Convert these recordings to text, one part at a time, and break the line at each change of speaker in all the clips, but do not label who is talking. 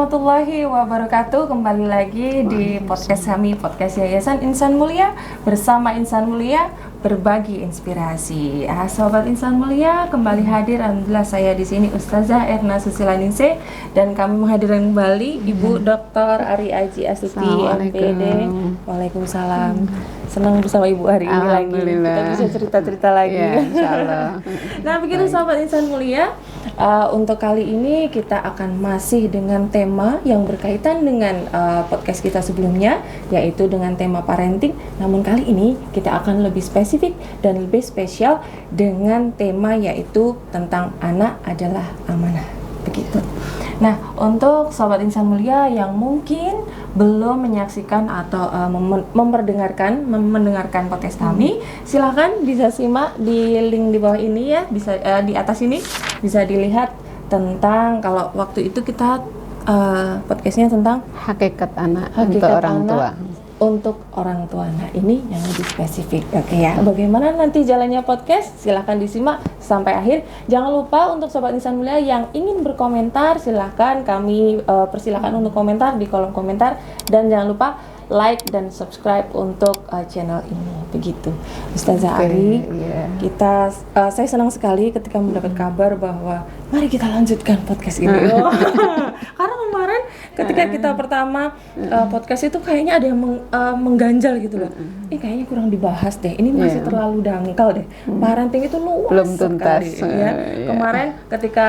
warahmatullahi wabarakatuh. Kembali lagi di podcast kami, podcast Yayasan Insan Mulia. Bersama Insan Mulia, berbagi inspirasi. Sobat Insan Mulia, kembali hadir. Alhamdulillah saya di sini Ustazah Erna Susilaningsih, dan kami menghadirkan kembali Ibu Dr. Ari Aji Astuti, MPD. Waalaikumsalam. Senang bersama Ibu hari ini lagi. Kita bisa cerita-cerita lagi.
Ya, insyaallah.
Nah, begitu Sobat Insan Mulia. Untuk kali ini kita akan masih dengan tema yang berkaitan dengan podcast kita sebelumnya, yaitu dengan tema parenting. Namun kali ini kita akan lebih spesifik dan lebih spesial dengan tema yaitu tentang anak adalah amanah. Begitu. Nah, untuk Sobat Insan Mulia yang mungkin belum menyaksikan atau mendengarkan podcast kami, silahkan bisa simak di link di bawah ini ya, bisa di atas ini bisa dilihat tentang kalau waktu itu kita podcastnya tentang
hakikat anak
hakikat
untuk orang
anak
tua.
Untuk orang tua. Nah, ini yang lebih spesifik. Oke ya. Bagaimana nanti jalannya podcast? Silahkan disimak sampai akhir. Jangan lupa untuk Sobat Insan Mulia yang ingin berkomentar, silahkan kami persilahkan untuk komentar di kolom komentar, dan jangan lupa like dan subscribe untuk channel ini. Begitu, Ustazah Ari. Kita saya senang sekali ketika mendapat kabar bahwa mari kita lanjutkan podcast ini. Karena kemarin ketika kita pertama podcast itu kayaknya ada yang mengganjal gitu loh. Ini kayaknya kurang dibahas deh. Ini masih terlalu dangkal deh. Parenting itu luas
Belum tuntas
sekali, ya. Kemarin ketika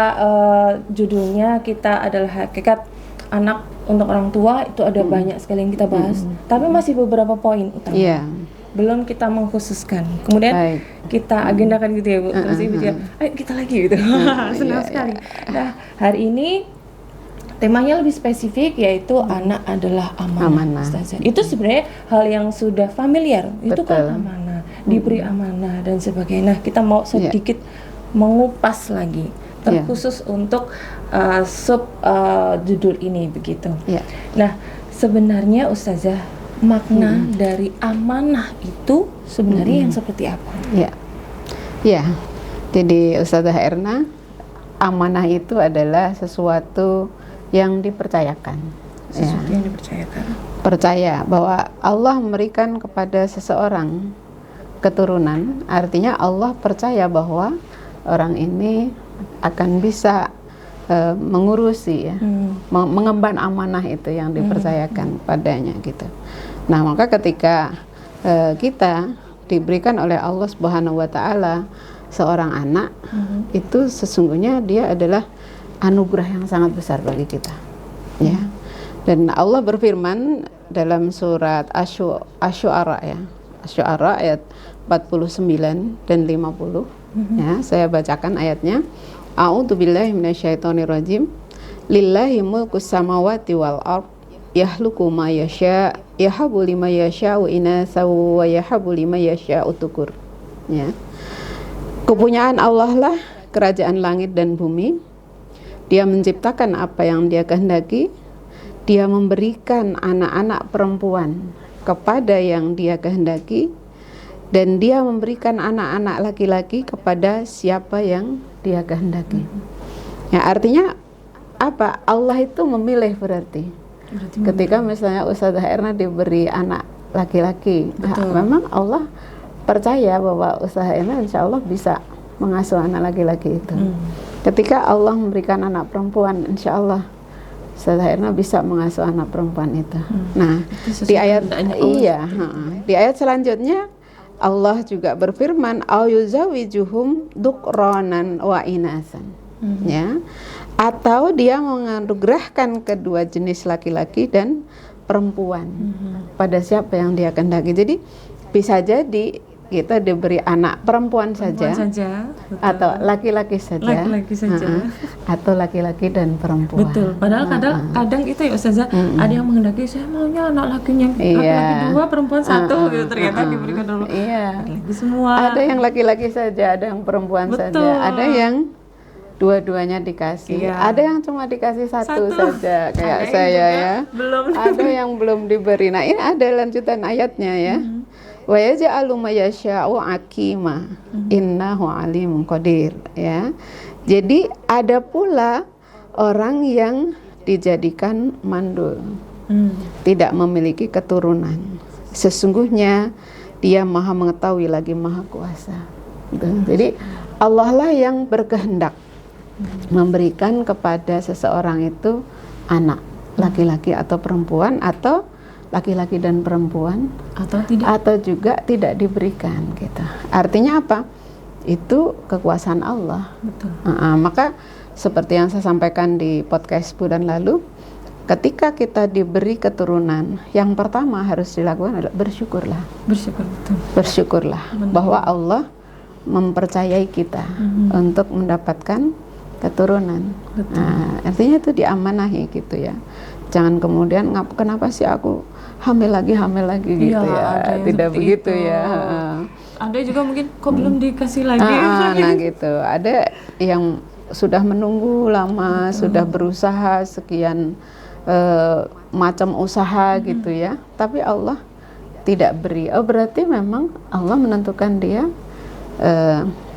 judulnya kita adalah hakikat anak untuk orang tua, itu ada banyak sekali yang kita bahas. Tapi masih beberapa poin utama. Belum kita mengkhususkan. Kemudian kita agendakan gitu ya Bu. Terus Ibu juga, ayo kita lagi gitu. Senang sekali. Nah, hari ini temanya lebih spesifik, yaitu anak adalah amanah. Itu sebenarnya hal yang sudah familiar. Itu kan amanah, diberi amanah dan sebagainya. Nah, kita mau sedikit mengupas lagi, terkhusus untuk sub judul ini begitu. Nah, sebenarnya Ustazah, makna dari amanah itu sebenarnya yang seperti apa?
Jadi Ustazah Erna, amanah itu adalah sesuatu yang dipercayakan.
Sesuatu yang dipercayakan.
Percaya bahwa Allah memberikan kepada seseorang keturunan, artinya Allah percaya bahwa orang ini akan bisa mengurusi mengemban amanah itu yang dipercayakan padanya gitu. Nah, maka ketika kita diberikan oleh Allah Subhanahu wa taala seorang anak, itu sesungguhnya dia adalah anugerah yang sangat besar bagi kita. Ya. Dan Allah berfirman dalam surat Asy-Syu'ara Asy-Syu'ara ayat 49 dan 50. Ya, saya bacakan ayatnya. A'udzubillahi minasyaitonirrajim. Lillahi mulkus samawati wal ard. Yakhluqu ma yasha, yahabu liman yasha'u inatha wa yahabu liman yasha'u tukur. Ya. Kepunyaan Allah lah kerajaan langit dan bumi. Dia menciptakan apa yang Dia kehendaki. Dia memberikan anak-anak perempuan kepada yang Dia kehendaki, dan Dia memberikan anak-anak laki-laki kepada siapa yang Dia kehendaki. Ya, artinya apa? Allah itu memilih berarti ketika misalnya Ustazah Erna diberi anak laki-laki, memang Allah percaya bahwa Ustazah Erna insya Allah bisa mengasuh anak laki-laki itu. Ketika Allah memberikan anak perempuan, insya Allah Ustazah Erna bisa mengasuh anak perempuan itu. Nah, di ayat selanjutnya Allah juga berfirman, "Auzawijuhum dukranan wa inasan." Ya. Atau Dia menganugerahkan kedua jenis laki-laki dan perempuan pada siapa yang Dia kehendaki. Jadi bisa jadi kita diberi anak perempuan saja atau laki-laki saja, atau laki-laki dan perempuan. Betul.
Padahal kadang itu ya Ustazah, ada yang menghendaki saya maunya anak lakinya laki-laki 2, perempuan 1 gitu, ternyata diberikan dulu laki semua.
Ada yang laki-laki saja, ada yang perempuan saja, ada yang dua-duanya dikasih. Ada yang cuma dikasih satu saja kayak saya ya. Ada yang belum diberi. Nah, ini ada lanjutan ayatnya ya. Wa yaj'alu ma yasha'u aqima innahu alimun qadir, ya. Jadi ada pula orang yang dijadikan mandul, tidak memiliki keturunan. Sesungguhnya Dia Maha Mengetahui lagi Maha Kuasa. Jadi Allah lah yang berkehendak memberikan kepada seseorang itu anak, laki-laki atau perempuan, atau laki-laki dan perempuan, atau juga tidak diberikan gitu. Artinya apa? Itu kekuasaan Allah.
Betul.
Maka seperti yang saya sampaikan di podcast bulan lalu, ketika kita diberi keturunan, yang pertama harus dilakukan adalah bersyukurlah.
Bersyukur, betul.
Bersyukurlah bahwa Allah mempercayai kita untuk mendapatkan keturunan. Artinya itu diamanahi gitu ya. Jangan kemudian kenapa sih aku hamil lagi gitu ya. Tidak begitu itu. Ya.
Ada juga mungkin kok belum dikasih lagi.
Nah gitu. Ada yang sudah menunggu lama, sudah berusaha sekian macam usaha gitu ya, tapi Allah tidak beri. Berarti memang Allah menentukan dia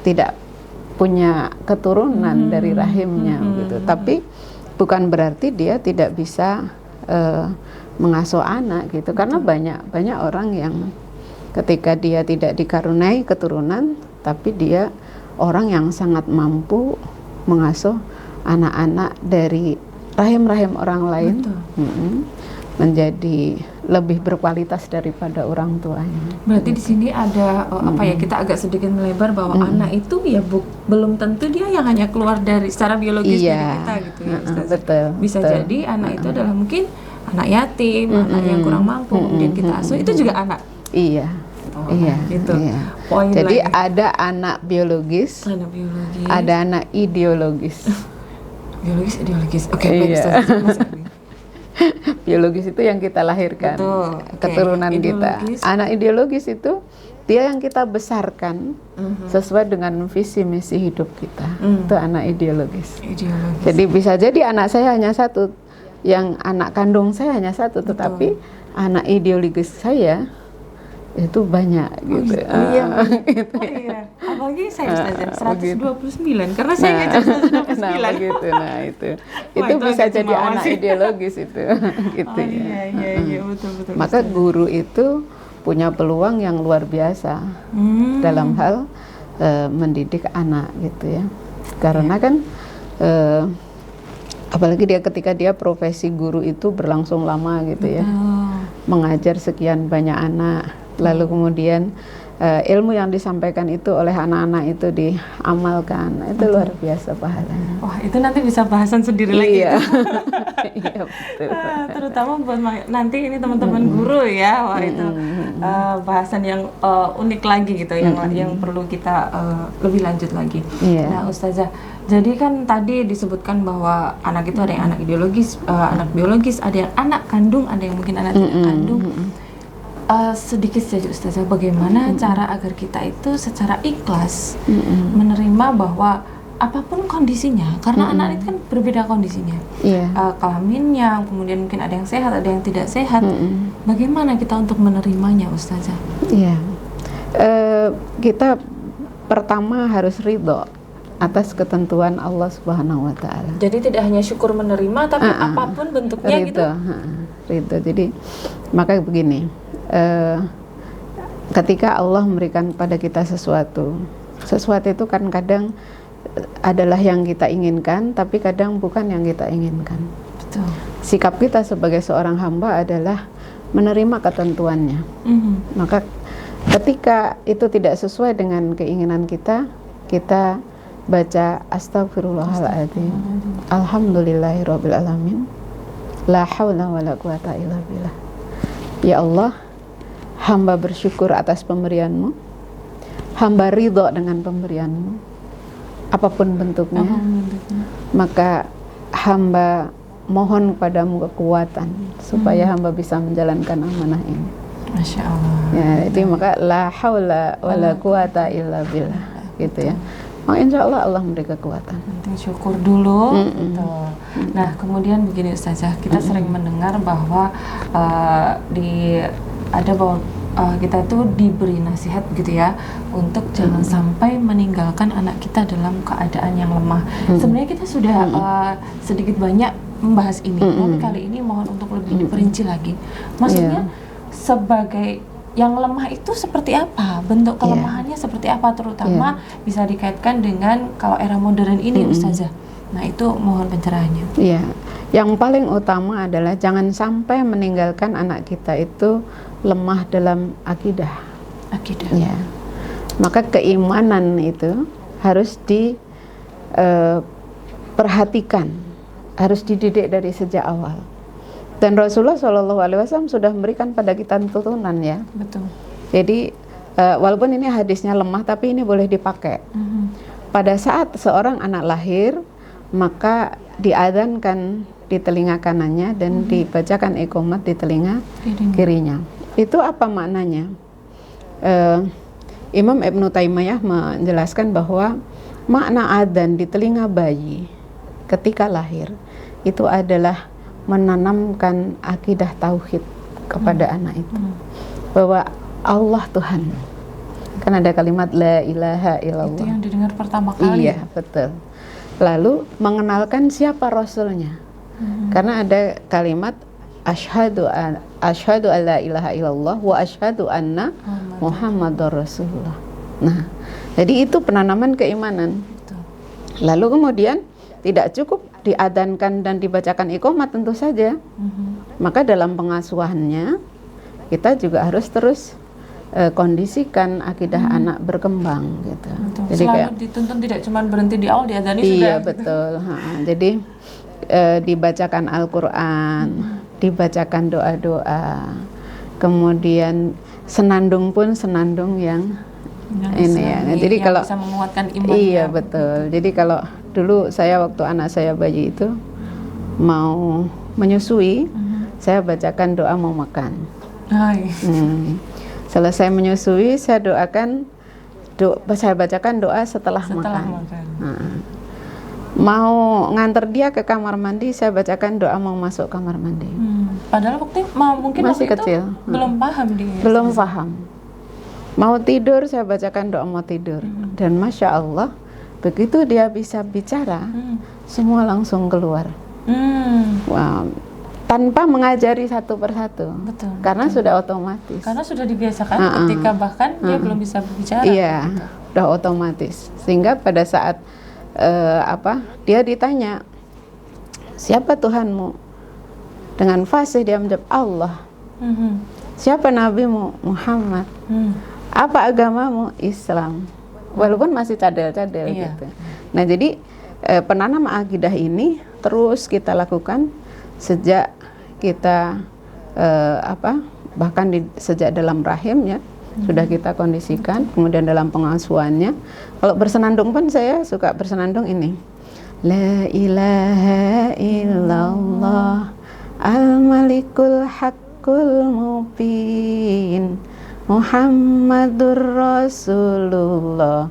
tidak punya keturunan dari rahimnya gitu. Tapi bukan berarti dia tidak bisa mengasuh anak gitu, karena banyak orang yang ketika dia tidak dikaruniai keturunan, tapi dia orang yang sangat mampu mengasuh anak-anak dari rahim-rahim orang lain, menjadi lebih berkualitas daripada orang tuanya.
Berarti di sini ada kita agak sedikit melebar bahwa anak itu ya belum tentu dia yang hanya keluar dari secara biologis dari kita gitu ya, Ustaz.
Betul.
Bisa jadi anak itu adalah mungkin anak yatim, anak yang kurang mampu, kemudian kita asuh itu juga anak.
Iya. Gitu.
Poin
jadi
lagi.
Ada anak biologis, ada anak ideologis.
Biologis. Oke, baik.
Biologis itu yang kita lahirkan.
Betul.
Keturunan kita. Anak ideologis itu dia yang kita besarkan sesuai dengan visi misi hidup kita. Itu anak ideologis. Jadi bisa jadi anak saya hanya satu, yang anak kandung saya hanya satu, tetapi anak ideologis saya itu banyak gitu.
Gitu. Apalagi saya Ustazah 129 karena saya ngajar 129.
Nah itu bisa jadi anak ideologis itu gitu ya.
Iya, betul.
Maka guru itu punya peluang yang luar biasa dalam hal mendidik anak gitu ya. Karena kan apalagi ketika dia profesi guru itu berlangsung lama gitu ya. Mengajar sekian banyak anak, lalu kemudian ilmu yang disampaikan itu oleh anak-anak itu diamalkan, itu luar biasa pahalanya.
Wah, itu nanti bisa bahasan sendiri lagi.
Iya, betul.
Terutama buat nanti ini teman-teman guru ya, wah itu bahasan yang unik lagi gitu, yang perlu kita lebih lanjut lagi. Nah, Ustazah, jadi kan tadi disebutkan bahwa anak itu ada yang anak ideologis, anak biologis, ada yang anak kandung, ada yang mungkin anak tidak kandung. Sedikit saja Ustazah, bagaimana cara agar kita itu secara ikhlas menerima bahwa apapun kondisinya, karena anak itu kan berbeda kondisinya, kelaminnya, kemudian mungkin ada yang sehat, ada yang tidak sehat. Bagaimana kita untuk menerimanya Ustazah?
Kita pertama harus ridho atas ketentuan Allah Subhanahu wa Ta'ala.
Jadi tidak hanya syukur menerima, tapi apapun bentuknya gitu.
Ridho. Jadi maka begini. Ketika Allah memberikan pada kita sesuatu itu kan kadang adalah yang kita inginkan, tapi kadang bukan yang kita inginkan.
Betul.
Sikap kita sebagai seorang hamba adalah menerima ketentuannya. Maka ketika itu tidak sesuai dengan keinginan kita, kita baca astagfirullahaladzim, alhamdulillahirabbil alamin, la haula wala quwata illa billah. Ya Allah, hamba bersyukur atas pemberianmu, hamba ridho dengan pemberianmu, apapun bentuknya. Maka hamba mohon kepadamu kekuatan supaya hamba bisa menjalankan amanah ini.
Masya Allah.
Ya, itu maka la haula wala quwata illa billah gitu ya. Insya Allah Allah memberi kekuatan.
Penting syukur dulu. Nah, kemudian begini Ustazah, kita sering mendengar bahwa kita tuh diberi nasihat gitu ya, untuk jangan sampai meninggalkan anak kita dalam keadaan yang lemah. Sebenarnya kita sudah sedikit banyak membahas ini, tapi kali ini mohon untuk lebih diperinci lagi. Maksudnya sebagai yang lemah itu seperti apa? Bentuk kelemahannya seperti apa? Terutama bisa dikaitkan dengan kalau era modern ini, Ustazah. Nah, itu mohon pencerahannya.
Iya. Yang paling utama adalah jangan sampai meninggalkan anak kita itu lemah dalam akidah.
Akidah.
Ya. Maka keimanan itu harus diperhatikan, harus dididik dari sejak awal. Dan Rasulullah SAW sudah memberikan pada kita tuntunan ya.
Betul.
Jadi walaupun ini hadisnya lemah, tapi ini boleh dipakai. Pada saat seorang anak lahir, maka diadzankan di telinga kanannya dan dibacakan iqomat di telinga kirinya. Itu apa maknanya? Imam Ibnu Taimiyah menjelaskan bahwa makna adzan di telinga bayi ketika lahir itu adalah menanamkan akidah tauhid kepada anak itu, bahwa Allah Tuhan. Kan ada kalimat la ilaha illallah.
Itu yang didengar pertama kali.
Iya, betul. Lalu mengenalkan siapa rasulnya. Karena ada kalimat asyhadu alla ilaha illallah wa asyhadu anna Muhammadar Rasulullah. Nah, jadi itu penanaman keimanan.
Betul.
Lalu kemudian tidak cukup diadzankan dan dibacakan iqomat tentu saja. Maka dalam pengasuhannya kita juga harus terus kondisikan akidah anak berkembang gitu.
Betul.
Jadi
selalu
kayak
dituntun tidak cuma berhenti di awal diadzani sudah.
iya betul. Jadi dibacakan Al-Quran, dibacakan doa-doa, kemudian senandung pun senandung yang ini ya. Jadi
yang
kalau
bisa menguatkan iman.
iya betul. Jadi kalau dulu saya waktu anak saya bayi itu mau menyusui, saya bacakan doa mau makan. Selesai menyusui, saya bacakan doa setelah makan. Mau nganter dia ke kamar mandi, saya bacakan doa mau masuk kamar mandi.
Padahal mungkin
masih
waktu
kecil,
itu belum paham dia.
Belum paham. Mau tidur, saya bacakan doa mau tidur. Dan Masya Allah, begitu dia bisa bicara, semua langsung keluar. Wow. Tanpa mengajari satu persatu.
Betul,
karena sudah otomatis.
Karena sudah dibiasakan ketika bahkan dia belum bisa berbicara.
Iya, udah otomatis. Sehingga pada saat dia ditanya, siapa Tuhanmu? Dengan fasih dia menjawab Allah. Siapa nabimu? Muhammad. Apa agamamu? Islam. Walaupun masih cadel-cadel gitu. Nah, jadi penanaman akidah ini terus kita lakukan sejak kita bahkan sejak dalam rahim ya. Sudah kita kondisikan, kemudian dalam pengasuhannya. Kalau bersenandung pun saya suka bersenandung ini. La ilaha illallah al-malikul haqqul mubin Muhammadur Rasulullah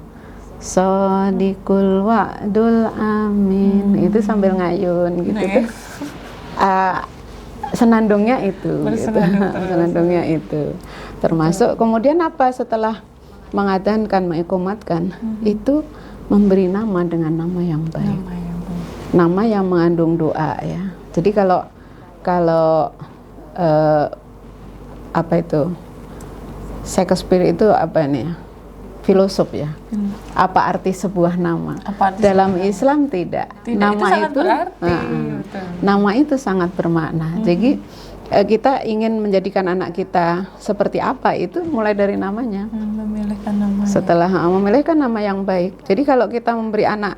Shadiqul wa'dul amin. Itu sambil ngayun gitu tuh. Senandungnya itu gitu. Senandungnya itu termasuk kemudian apa setelah mengadzankan mengiqomatkan itu memberi nama dengan nama yang baik, nama yang mengandung doa ya. Jadi kalau Shakespeare itu apa ini ya, filosof ya. Apa arti sebuah nama? Dalam Islam tidak. Nama itu nama itu sangat bermakna. Jadi kita ingin menjadikan anak kita seperti apa itu mulai dari namanya.
Memilihkan nama.
Setelah memilihkan nama yang baik. Jadi kalau kita memberi anak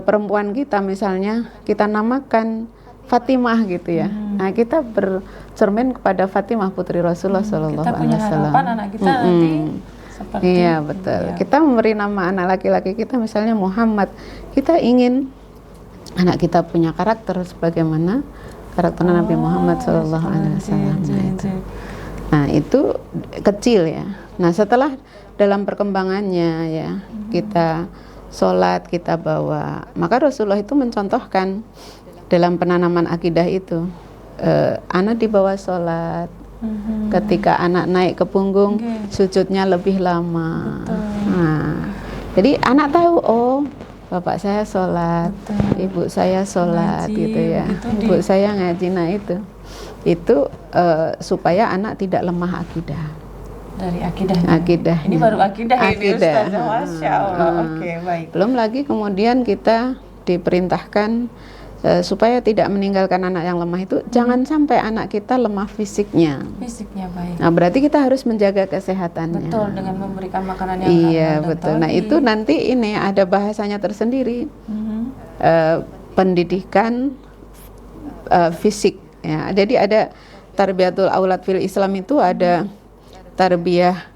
perempuan kita misalnya kita namakan Fatimah gitu ya. Nah, kita bercermin kepada Fatimah putri Rasulullah sallallahu alaihi wasallam. Kita punya
harapan anak kita nanti seperti
iya betul. Ya. Kita memberi nama anak laki-laki kita misalnya Muhammad. Kita ingin anak kita punya karakter sebagaimana karakter Nabi Muhammad sallallahu alaihi wasallam. Nah, itu kecil ya. Nah, setelah dalam perkembangannya ya, kita sholat, kita bawa. Maka Rasulullah itu mencontohkan dalam penanaman akidah itu, anak dibawa sholat. Ketika anak naik ke punggung, sujudnya lebih lama. Nah, jadi anak tahu, oh bapak saya sholat, ibu saya sholat,
ngaji,
gitu ya, ibu saya ngaji. Nah itu supaya anak tidak lemah akidah.
Dari akidahnya. Ini baru akidah ini Ustazah, Masya Allah. Oke, baik.
Belum lagi kemudian kita diperintahkan supaya tidak meninggalkan anak yang lemah itu, jangan sampai anak kita lemah fisiknya.
Fisiknya baik.
Nah, berarti kita harus menjaga kesehatannya.
Betul, dengan memberikan makanan yang
iya, betul. Nah, itu nanti ini ada bahasanya tersendiri. Pendidikan fisik ya. Jadi ada tarbiyatul aulad fil Islam itu ada tarbiyah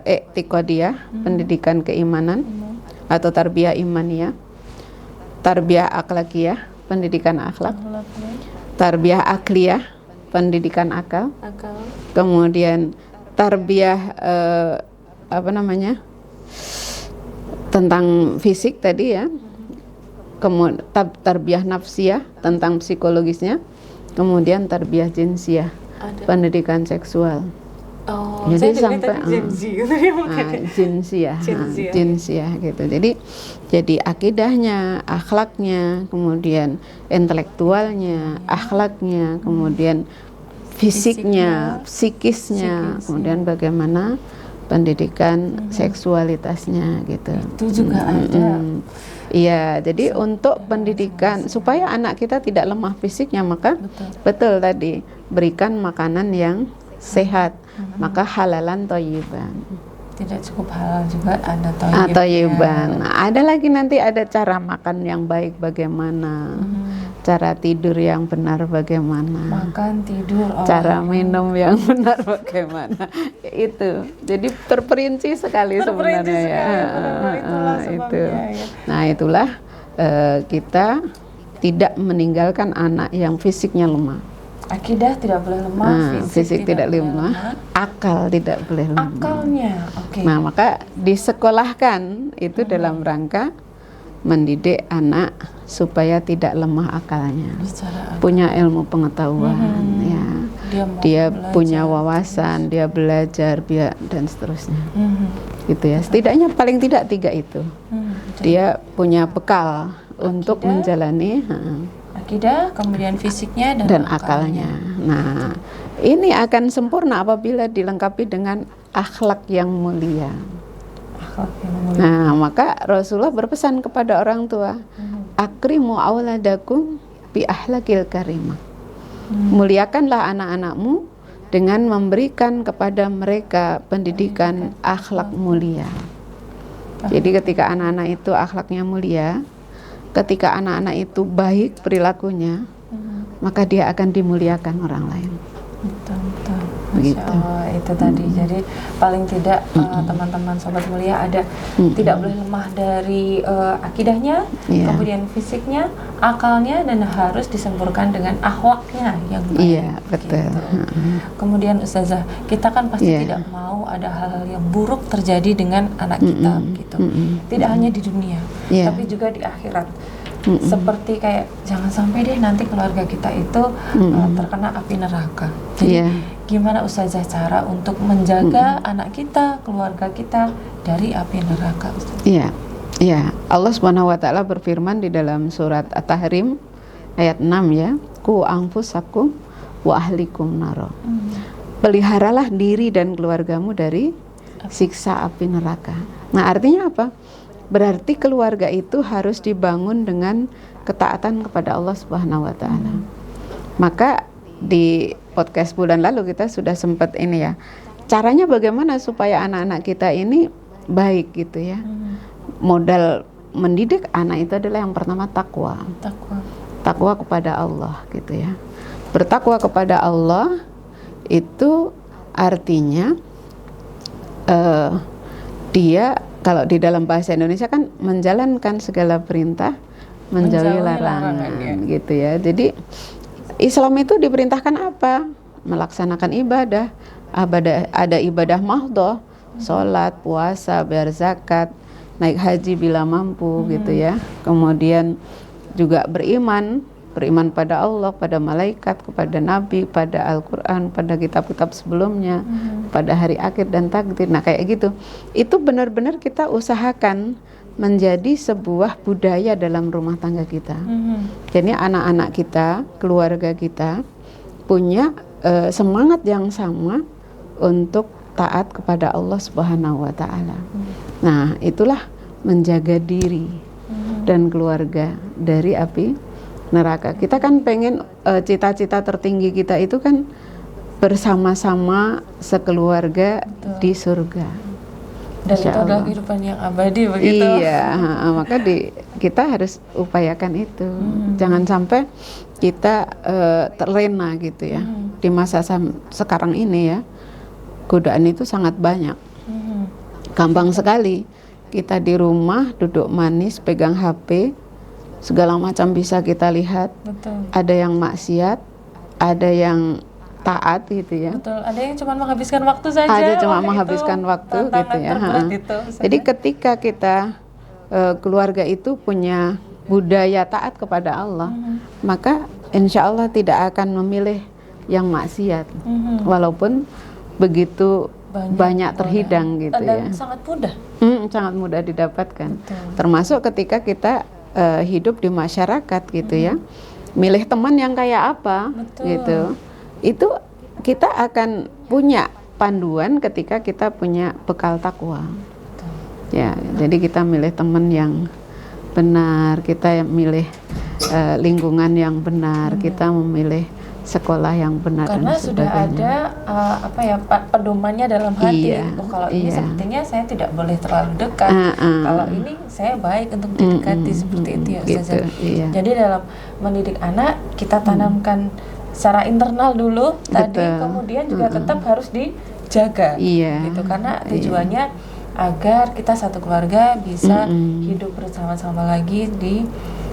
i'tiqadiyah, pendidikan keimanan atau tarbiyah imaniyah, tarbiyah akhlakiyah, pendidikan akhlak, tarbiyah akliyah, pendidikan akal. Kemudian tarbiyah tentang fisik tadi ya. Kemudian tarbiyah nafsiyah tentang psikologisnya. Kemudian tarbiyah jinsiyah, pendidikan seksual.
Oh,
jadi
sampai
jinsiyah gitu. Jadi akidahnya, akhlaknya, kemudian intelektualnya, akhlaknya, kemudian fisiknya, psikisnya, kemudian bagaimana pendidikan seksualitasnya gitu.
Itu juga ada.
Iya, jadi untuk pendidikan supaya anak kita tidak lemah fisiknya, maka betul tadi berikan makanan yang sehat, maka halalan thayyiban.
Tidak cukup halal juga ada
thayyiban. Ada lagi nanti ada cara makan yang baik bagaimana, cara tidur yang benar bagaimana,
makan tidur,
cara minum yang benar bagaimana. Itu jadi terperinci sekali sebenarnya ya. Itu. Nah itulah kita tidak meninggalkan anak yang fisiknya lemah.
Akidah tidak boleh lemah,
fisik tidak lemah, akal tidak boleh lemah.
Akalnya, oke.
Nah, maka disekolahkan itu dalam rangka mendidik anak supaya tidak lemah akalnya, punya ilmu pengetahuan, ya. Dia punya wawasan, dia belajar, dan seterusnya. Gitu ya. Setidaknya paling tidak 3 itu. Dia punya bekal untuk menjalani.
Akidah, kemudian fisiknya
dan akalnya. Nah, ini akan sempurna apabila dilengkapi dengan akhlak yang mulia. Nah, maka Rasulullah berpesan kepada orang tua, akrimu auladakum bi akhlaqil karimah. Muliakanlah anak-anakmu dengan memberikan kepada mereka pendidikan akhlak mulia. Jadi ketika anak-anak itu akhlaknya mulia, ketika anak-anak itu baik perilakunya, maka dia akan dimuliakan orang lain.
Betul. Masya Allah, itu tadi. Jadi paling tidak teman-teman sobat mulia ada tidak boleh lemah dari akidahnya, kemudian fisiknya, akalnya, dan harus disempurnakan dengan akhlaknya yang baik.
Iya, betul.
Gitu. Kemudian Ustazah, kita kan pasti tidak mau ada hal-hal yang buruk terjadi dengan anak kita gitu. Tidak hanya di dunia, tapi juga di akhirat. Seperti kayak jangan sampai deh nanti keluarga kita itu terkena api neraka. Jadi gimana Ustazah cara untuk menjaga anak kita, keluarga kita dari api neraka, Ustazah?
Iya. Allah Subhanahu wa taala berfirman di dalam surat At-Tahrim ayat 6 ya, ku anfusakum wa ahlikum naro. Peliharalah diri dan keluargamu dari siksa api neraka. Nah, artinya apa? Berarti keluarga itu harus dibangun dengan ketaatan kepada Allah Subhanahu wa taala. Maka di podcast bulan lalu kita sudah sempat ini ya. Caranya bagaimana supaya anak-anak kita ini baik gitu ya. Modal mendidik anak itu adalah yang pertama takwa. Takwa kepada Allah gitu ya. Bertakwa kepada Allah itu artinya dia kalau di dalam bahasa Indonesia kan menjalankan segala perintah, menjauhi larangan gitu ya. Jadi Islam itu diperintahkan apa? Melaksanakan ibadah. Ada ibadah mahdhah, sholat, puasa, bayar zakat, naik haji bila mampu gitu ya. Kemudian juga beriman pada Allah, pada malaikat, kepada nabi, pada Al-Quran, pada kitab-kitab sebelumnya, pada hari akhir dan takdir. Nah kayak gitu, itu benar-benar kita usahakan menjadi sebuah budaya dalam rumah tangga kita. Jadi anak-anak kita, keluarga kita punya semangat yang sama untuk taat kepada Allah Subhanahu wa taala. Nah, itulah menjaga diri dan keluarga dari api neraka. Kita kan pengen cita-cita tertinggi kita itu kan bersama-sama sekeluarga di surga.
Dan itu adalah kehidupan yang abadi begitu.
Iya, maka kita harus upayakan itu. Jangan sampai kita terlena gitu ya. Di masa sekarang ini ya, godaan itu sangat banyak. Gampang sekali kita di rumah duduk manis, pegang HP, segala macam bisa kita lihat.
Betul.
Ada yang maksiat, ada yang taat gitu ya.
Betul, ada yang cuma menghabiskan waktu saja.
Ada cuma menghabiskan waktu gitu ya. Jadi ketika kita keluarga itu punya budaya taat kepada Allah, maka insya Allah tidak akan memilih yang maksiat, walaupun begitu banyak terhidang gitu ya.
Dan sangat mudah.
Sangat mudah didapatkan.
Betul.
Termasuk ketika kita hidup di masyarakat gitu ya, milih teman yang kayak apa.
Betul.
Gitu. Itu kita akan punya panduan ketika kita punya bekal takwa. Ya, jadi kita milih teman yang benar, kita milih lingkungan yang benar, kita memilih sekolah yang benar.
Karena
dan
sudah ada pedomannya dalam hati. Kalau ini sepertinya saya tidak boleh terlalu dekat. Kalau ini saya baik untuk didekati, seperti itu ya Ustazah.
Iya.
Jadi dalam mendidik anak kita tanamkan secara internal dulu tadi, kemudian juga tetap harus dijaga. Gitu, karena tujuannya agar kita satu keluarga bisa hidup bersama-sama lagi di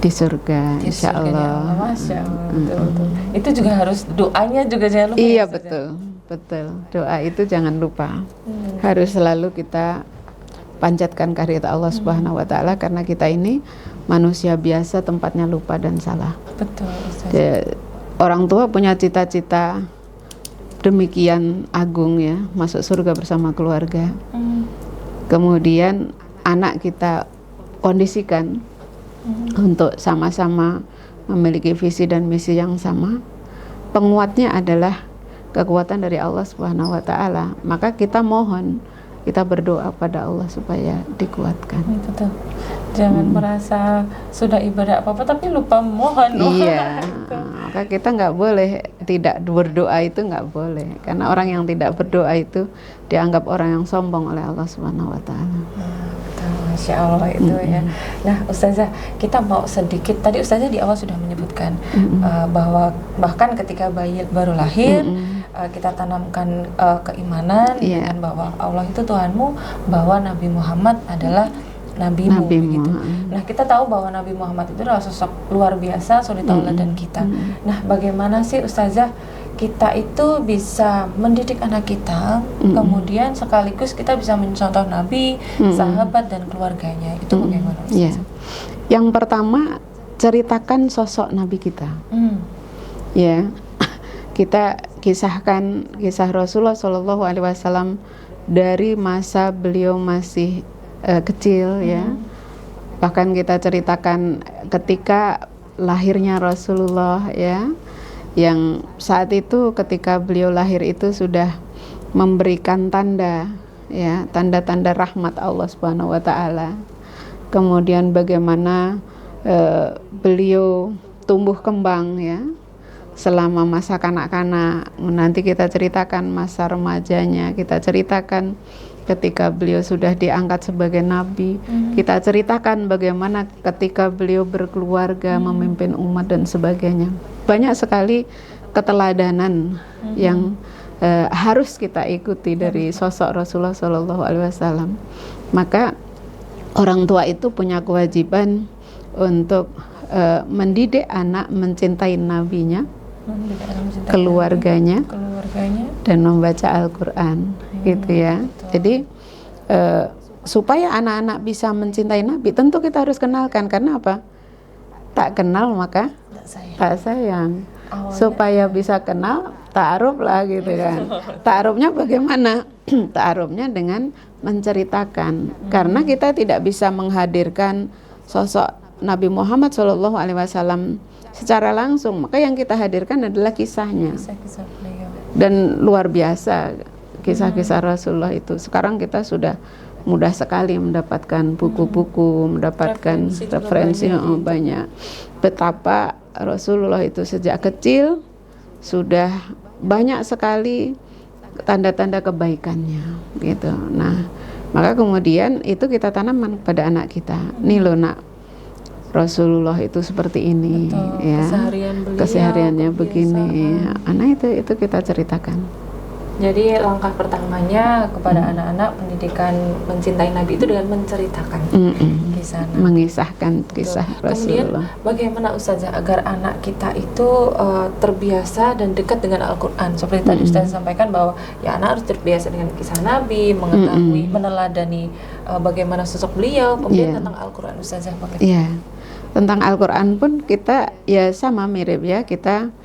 surga, insya Allah. Masya Allah. Betul. Itu juga harus doanya juga jangan lupa.
Iya, betul. Doa itu jangan lupa. Harus selalu kita panjatkan kehadirat Allah Subhanahu wa taala, karena kita ini manusia biasa, tempatnya lupa dan salah.
Betul, Ustaz.
Orang tua punya cita-cita demikian agung ya, masuk surga bersama keluarga. Kemudian anak kita kondisikan untuk sama-sama memiliki visi dan misi yang sama. Penguatnya adalah kekuatan dari Allah Subhanahu wa taala. Maka kita mohon, kita berdoa pada Allah supaya dikuatkan.
Betul. Jangan merasa sudah ibadah apa-apa tapi lupa mohon.
Iya. Maka kita nggak boleh tidak berdoa, itu nggak boleh, karena orang yang tidak berdoa itu dianggap orang yang sombong oleh Allah Subhanahu wa taala.
Masya Allah itu ya. Nah Ustazah, kita mau sedikit, tadi Ustazah di awal sudah menyebutkan bahwa bahkan ketika bayi baru lahir kita tanamkan keimanan dengan bahwa Allah itu Tuhanmu, bahwa Nabi Muhammad adalah nabimu begitu. Nah kita tahu bahwa Nabi Muhammad itu adalah sosok luar biasa, suri tauladan kita. Nah bagaimana sih Ustazah kita itu bisa mendidik anak kita, kemudian sekaligus kita bisa mencontoh Nabi, sahabat dan keluarganya, itu bagaimana Ustazah?
Yang pertama, ceritakan sosok Nabi kita. Ya, kita kisahkan kisah Rasulullah Shallallahu Alaihi Wasallam dari masa beliau masih kecil ya. Bahkan kita ceritakan ketika lahirnya Rasulullah ya, yang saat itu ketika beliau lahir itu sudah memberikan tanda ya, tanda-tanda rahmat Allah Subhanahu wa taala. Kemudian bagaimana beliau tumbuh kembang ya selama masa kanak-kanak. Nanti kita ceritakan masa remajanya, kita ceritakan ketika beliau sudah diangkat sebagai nabi, kita ceritakan bagaimana ketika beliau berkeluarga, memimpin umat dan sebagainya. Banyak sekali keteladanan yang harus kita ikuti dari sosok Rasulullah Shallallahu Alaihi Wasallam. Maka orang tua itu punya kewajiban untuk mendidik anak mencintai nabinya, keluarganya, dan membaca Al-Quran, gitu ya. Betul. Jadi supaya anak-anak bisa mencintai Nabi, tentu kita harus kenalkan. Karena apa? Tak kenal maka tak sayang. Supaya bisa kenal, ta'aruf lah gitu kan. Ta'arufnya bagaimana? Ta'arufnya dengan menceritakan. Karena kita tidak bisa menghadirkan sosok Nabi Muhammad SAW secara langsung, maka yang kita hadirkan adalah kisahnya.
Kisah-kisah beliau.
Dan luar biasa kisah-kisah Rasulullah itu. Sekarang kita sudah mudah sekali mendapatkan buku-buku, mendapatkan referensi banyak. Betapa Rasulullah itu sejak kecil sudah banyak sekali tanda-tanda kebaikannya gitu. Nah, maka kemudian itu kita tanamkan kepada anak kita. Nih loh nak, Rasulullah itu seperti ini.
Betul.
Ya. Kesehariannya begini. Anak itu kita ceritakan.
Jadi langkah pertamanya kepada anak-anak pendidikan mencintai Nabi itu dengan menceritakan kisah Nabi.
Mengisahkan kisah Rasulullah.
Kemudian bagaimana Ustazah agar anak kita itu terbiasa dan dekat dengan Al-Quran? Seperti tadi Ustazah sampaikan bahwa ya anak harus terbiasa dengan kisah Nabi, mengetahui, meneladani bagaimana sosok beliau. Kemudian tentang Al-Quran Ustazah bagaimana?
Iya, tentang Al-Quran pun kita ya sama mirip ya, kita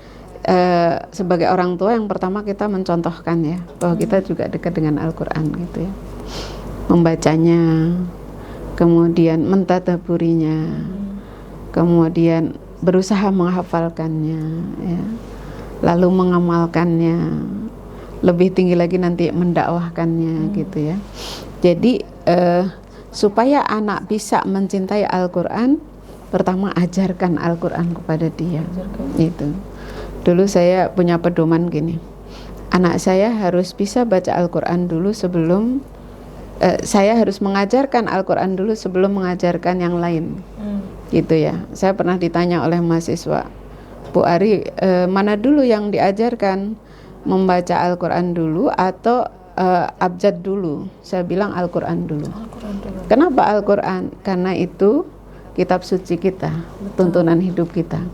sebagai orang tua yang pertama kita mencontohkan ya bahwa kita juga dekat dengan Al-Quran gitu ya, membacanya, kemudian mentadaburinya, kemudian berusaha menghafalkannya ya, lalu mengamalkannya, lebih tinggi lagi nanti mendakwahkannya gitu ya. Jadi supaya anak bisa mencintai Al-Quran, pertama ajarkan Al-Quran kepada dia. Itu. Dulu saya punya pedoman gini, anak saya harus bisa baca Al-Quran dulu sebelum saya harus mengajarkan Al-Quran dulu sebelum mengajarkan yang lain. Gitu ya. Saya pernah ditanya oleh mahasiswa, Bu Ari, mana dulu yang diajarkan, membaca Al-Quran dulu atau abjad dulu? Saya bilang Al-Quran dulu. Kenapa Al-Quran? Karena itu kitab suci kita, tuntunan hidup kita.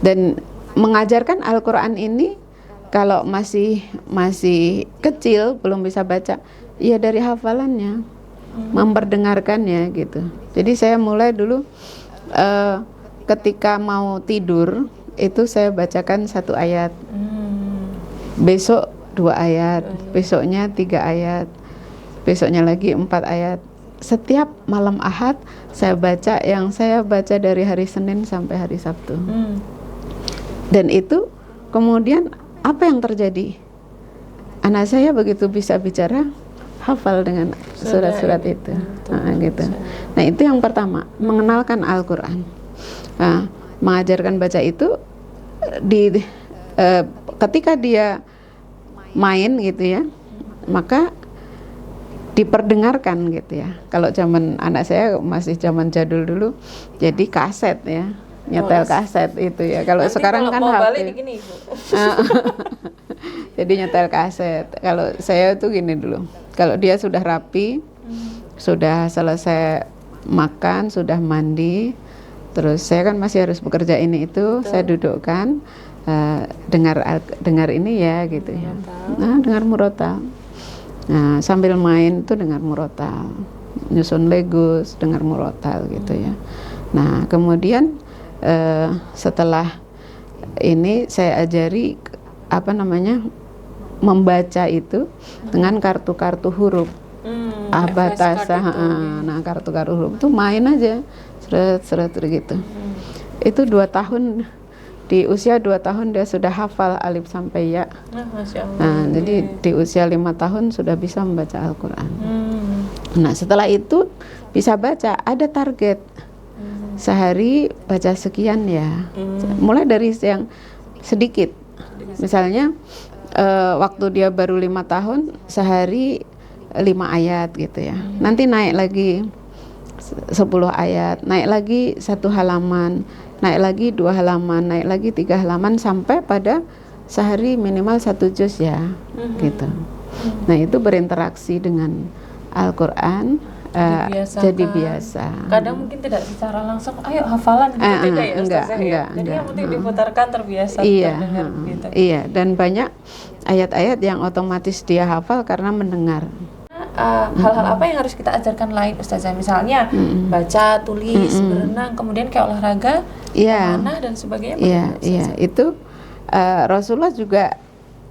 Dan mengajarkan Al-Quran ini kalau masih kecil belum bisa baca, ya dari hafalannya, memperdengarkannya gitu. Jadi saya mulai dulu ketika mau tidur itu saya bacakan 1 ayat, besok 2 ayat, besoknya 3 ayat, besoknya lagi 4 ayat. Setiap malam Ahad saya baca yang saya baca dari hari Senin sampai hari Sabtu. Dan itu kemudian apa yang terjadi? Anak saya begitu bisa bicara, hafal dengan surat-surat itu. Gitu. Nah itu yang pertama, mengenalkan Al-Quran. Nah, mengajarkan baca itu ketika dia main gitu ya, maka diperdengarkan gitu ya. Kalau zaman anak saya masih zaman jadul dulu, jadi kaset ya. Nyetel kaset itu ya. Kalau sekarang kan HP. Gini, Bu. Jadi nyetel kaset. Kalau saya tuh gini dulu. Kalau dia sudah rapi, sudah selesai makan, sudah mandi, terus saya kan masih harus bekerja ini itu, saya dudukkan, dengar ini ya gitu ya. Nah, dengar murotal. Nah, sambil main tuh dengar murotal. Nyusun Legos, dengar murotal gitu ya. Nah, kemudian setelah ini saya ajari membaca itu dengan kartu-kartu huruf, abatasa. Nah kartu-kartu huruf itu main aja, seret gitu. Itu 2 tahun, di usia 2 tahun dia sudah hafal alif sampai ya.
Masya Allah.
Nah jadi di usia 5 tahun sudah bisa membaca Al-Quran. Nah setelah itu bisa baca, ada target. Sehari baca sekian ya, mulai dari yang sedikit. Misalnya waktu dia baru 5 tahun, sehari 5 ayat gitu ya. Nanti naik lagi 10 ayat, naik lagi 1 halaman, naik lagi 2 halaman, naik lagi 3 halaman, sampai pada sehari minimal 1 juz ya, gitu. Nah itu berinteraksi dengan Al-Quran. Jadi biasa.
Kadang mungkin tidak secara langsung, ayo hafalan gitu tidak ya Ustazah ya. Jadi yang penting diputarkan terbiasa terdengar gitu.
Iya, dan banyak ayat-ayat yang otomatis dia hafal karena mendengar.
Hal-hal apa yang harus kita ajarkan lain Ustazah? Misalnya baca, tulis, berenang, kemudian kayak olahraga, memanah dan sebagainya.
Iya, itu Rasulullah juga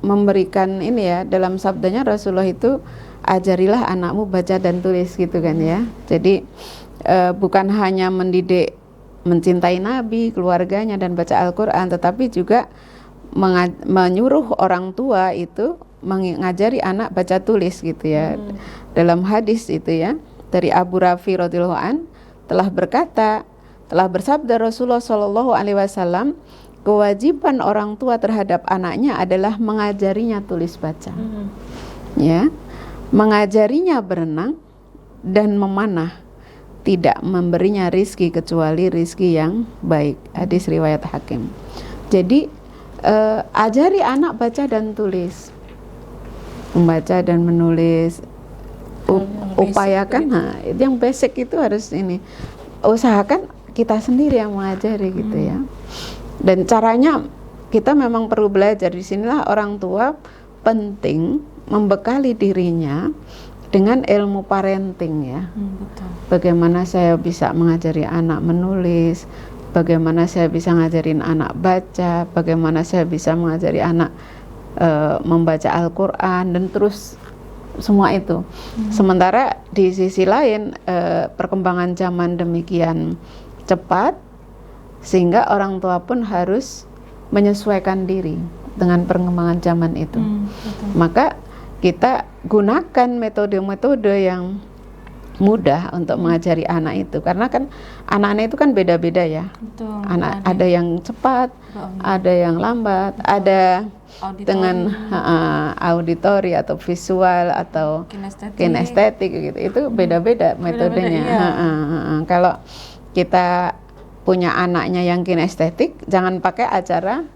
memberikan ini ya, dalam sabdanya Rasulullah itu ajarilah anakmu baca dan tulis gitu kan ya. Jadi bukan hanya mendidik mencintai Nabi, keluarganya dan baca Al-Quran, tetapi juga menyuruh orang tua itu mengajari anak baca tulis gitu ya. Dalam hadis itu ya, dari Abu Rafi radhiyallahu an telah bersabda Rasulullah Shallallahu alaihi wasallam, kewajiban orang tua terhadap anaknya adalah mengajarinya tulis baca. Ya, mengajarinya berenang dan memanah, tidak memberinya rizki kecuali rizki yang baik. Hadis riwayat Hakim. Jadi ajari anak baca dan tulis, membaca dan menulis, upayakan. Itu yang basic itu harus ini. Usahakan kita sendiri yang mengajari gitu ya. Dan caranya kita memang perlu belajar. Di sinilah orang tua penting membekali dirinya dengan ilmu parenting ya.
Betul.
Bagaimana saya bisa mengajari anak menulis, bagaimana saya bisa ngajarin anak baca, bagaimana saya bisa mengajari anak membaca Al-Quran dan terus semua itu. Sementara di sisi lain perkembangan zaman demikian cepat sehingga orang tua pun harus menyesuaikan diri dengan perkembangan zaman itu. Maka kita gunakan metode-metode yang mudah untuk mengajari anak itu, karena kan anak-anak itu kan beda-beda ya.
Betul,
ada yang cepat, ada yang lambat, ada
auditori,
dengan auditori atau visual atau kinestetik gitu. Itu beda-beda metodenya. Kalau kita punya anaknya yang kinestetik, jangan pakai acara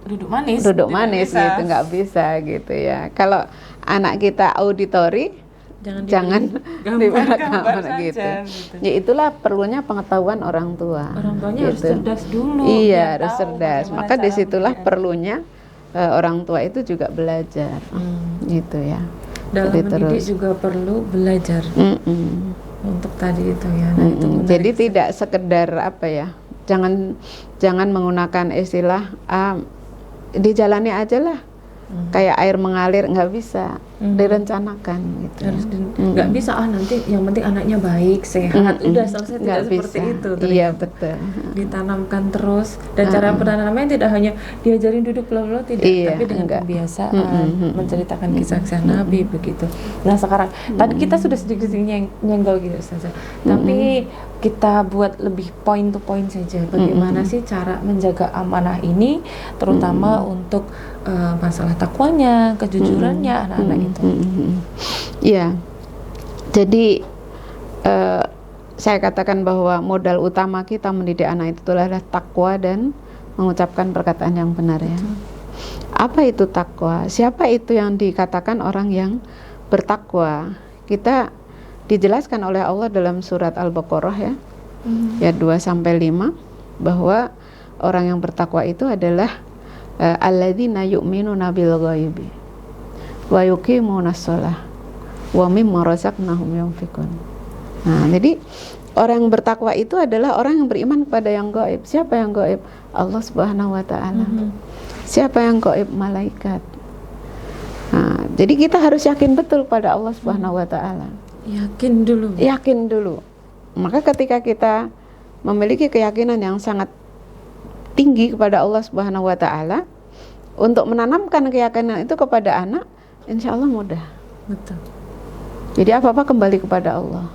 duduk manis
gitu, nggak bisa gitu ya. Kalau anak kita auditori, jangan gambar gitu. Ya itulah perlunya pengetahuan orang tua.
Orang tuanya harus cerdas dulu.
Iya, harus cerdas. Maka disitulah perlunya orang tua itu juga belajar, gitu ya.
Dalam mendidik juga perlu belajar. Untuk tadi itu ya. Nah, itu
jadi tidak sekedar apa ya. Jangan menggunakan istilah dijalani aja lah. Kayak air mengalir, nggak bisa direncanakan gitu.
Nggak bisa nanti yang penting anaknya baik, sehat, udah selesai. Tidak seperti itu.
Iya betul.
Ditanamkan terus, dan cara penanamannya tidak hanya diajarin duduk bla-bla, tidak, tapi dengan kebiasaan menceritakan kisah-kisah Nabi begitu. Nah sekarang tadi kita sudah sedikit nyenggol gitu saja, tapi kita buat lebih point to point saja. Bagaimana sih cara menjaga amanah ini, terutama untuk masalah takwanya, kejujurannya anak-anak itu.
Iya. Jadi saya katakan bahwa modal utama kita mendidik anak itu adalah takwa dan mengucapkan perkataan yang benar ya. Apa itu takwa? Siapa itu yang dikatakan orang yang bertakwa? Kita dijelaskan oleh Allah dalam surat Al-Baqarah ya. Ya 2-5 bahwa orang yang bertakwa itu adalah alladzina yu'minuna bil ghaibi wa yuqimunas shalah wa mimma razaqnahum yunfiqun. Nah, jadi orang yang bertakwa itu adalah orang yang beriman kepada yang gaib. Siapa yang gaib? Allah Subhanahu wa taala. Siapa yang gaib? Malaikat. Nah, jadi kita harus yakin betul pada Allah Subhanahu wa taala. Yakin dulu. Maka ketika kita memiliki keyakinan yang sangat tinggi kepada Allah Subhanahu wa taala, untuk menanamkan keyakinan itu kepada anak, insya Allah mudah.
Betul.
Jadi apa-apa kembali kepada Allah.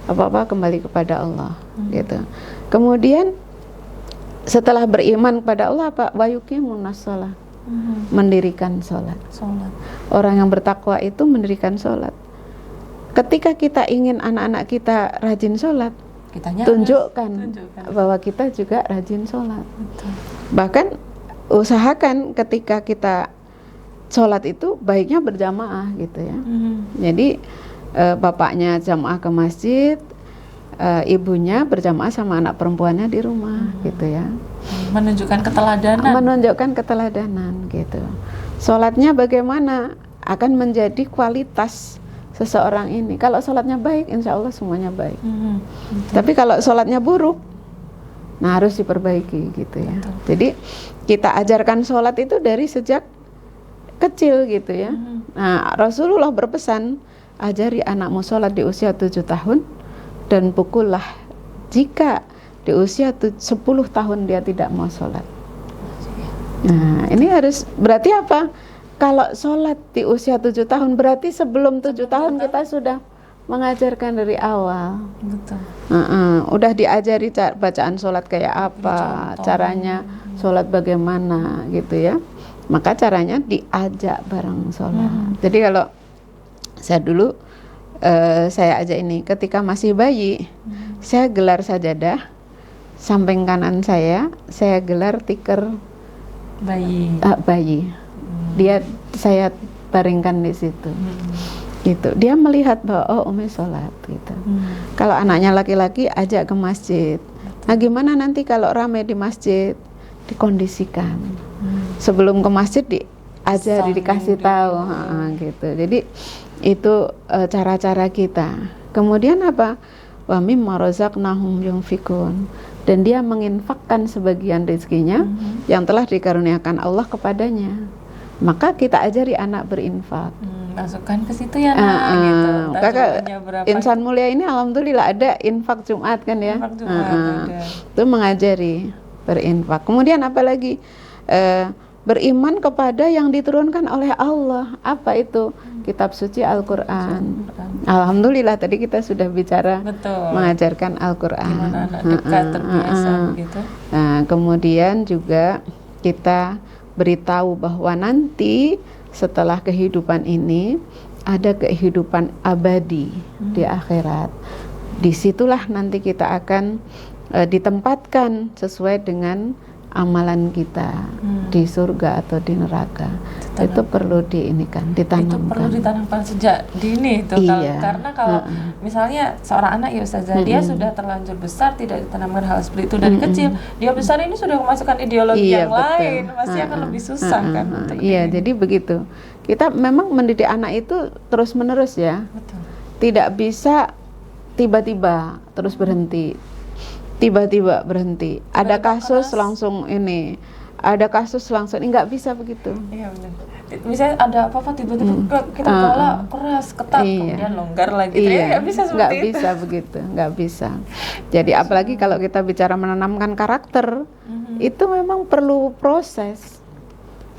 Apa-apa kembali kepada Allah, gitu. Kemudian setelah beriman kepada Allah, apa? Wa yuqimunas shalah. Mendirikan sholat. Orang yang bertakwa itu mendirikan sholat. Ketika kita ingin anak-anak kita rajin sholat, tunjukkan bahwa kita juga rajin sholat.
Betul.
Bahkan usahakan ketika kita sholat itu baiknya berjamaah gitu ya. Jadi bapaknya jamaah ke masjid, ibunya berjamaah sama anak perempuannya di rumah gitu ya. Menunjukkan keteladanan gitu. Sholatnya bagaimana akan menjadi kualitas seseorang ini. Kalau sholatnya baik, insya Allah semuanya baik. Tapi kalau sholatnya buruk, nah harus diperbaiki gitu ya. Jadi kita ajarkan sholat itu dari sejak kecil gitu ya. Nah, Rasulullah berpesan, ajari anakmu sholat di usia 7 tahun dan pukullah jika di usia 10 tahun dia tidak mau sholat. Nah, ini harus berarti apa? Kalau sholat di usia 7 tahun berarti sebelum 7 tahun kita sudah mengajarkan dari awal.
Betul.
Udah diajari bacaan sholat kayak apa, caranya sholat bagaimana gitu ya. Maka caranya diajak bareng sholat. Jadi kalau saya dulu saya ajak ini ketika masih bayi, saya gelar sajadah, samping kanan saya gelar tikar bayi. Dia saya baringkan di situ. Gitu. Dia melihat bahwa oh Umi sholat gitu. Kalau anaknya laki-laki ajak ke masjid. Nah gimana nanti kalau ramai di masjid? Dikondisikan. Sebelum ke masjid diajari, dikasih tahu gitu. Jadi itu cara-cara kita. Kemudian apa? Wa mimma razaqnahum yunfikun. Dan dia menginfakkan sebagian rezekinya yang telah dikaruniakan Allah kepadanya. Maka kita ajari anak berinfak.
Masukkan ke situ ya nak, gitu.
Kakak Insan Mulia ini alhamdulillah ada infak Jumat kan ya.
Infak Jumat ada.
Itu mengajari berinfak. Kemudian apalagi beriman kepada yang diturunkan oleh Allah. Apa itu? Kitab suci Al-Quran. Alhamdulillah tadi kita sudah bicara mengajarkan Al-Quran.
Gimana anak dekat terbiasa begitu.
Nah, kemudian juga kita beritahu bahwa nanti setelah kehidupan ini ada kehidupan abadi di akhirat. Disitulah nanti kita akan ditempatkan sesuai dengan amalan kita di surga atau di neraka. Itu perlu diinikan, ditanamkan.
Itu perlu ditanamkan sejak dini itu. Karena kalau misalnya seorang anak ya Ustazah, dia sudah terlanjur besar tidak ditanamkan hal seperti itu dari kecil, dia besar ini sudah memasukkan ideologi yang lain, pasti akan lebih susah kan.
Iya, jadi begitu. Kita memang mendidik anak itu terus menerus ya.
Betul.
Tidak bisa tiba-tiba terus berhenti. Tiba-tiba berhenti. Ada kasus keras. Langsung ini. Ada kasus langsung ini, nggak bisa begitu.
Iya benar. Misalnya ada apa-apa tiba-tiba kita bola keras, ketat, kemudian longgar lagi. Nggak bisa seperti
nggak bisa begitu, nggak bisa. Jadi apalagi kalau kita bicara menanamkan karakter, itu memang perlu proses.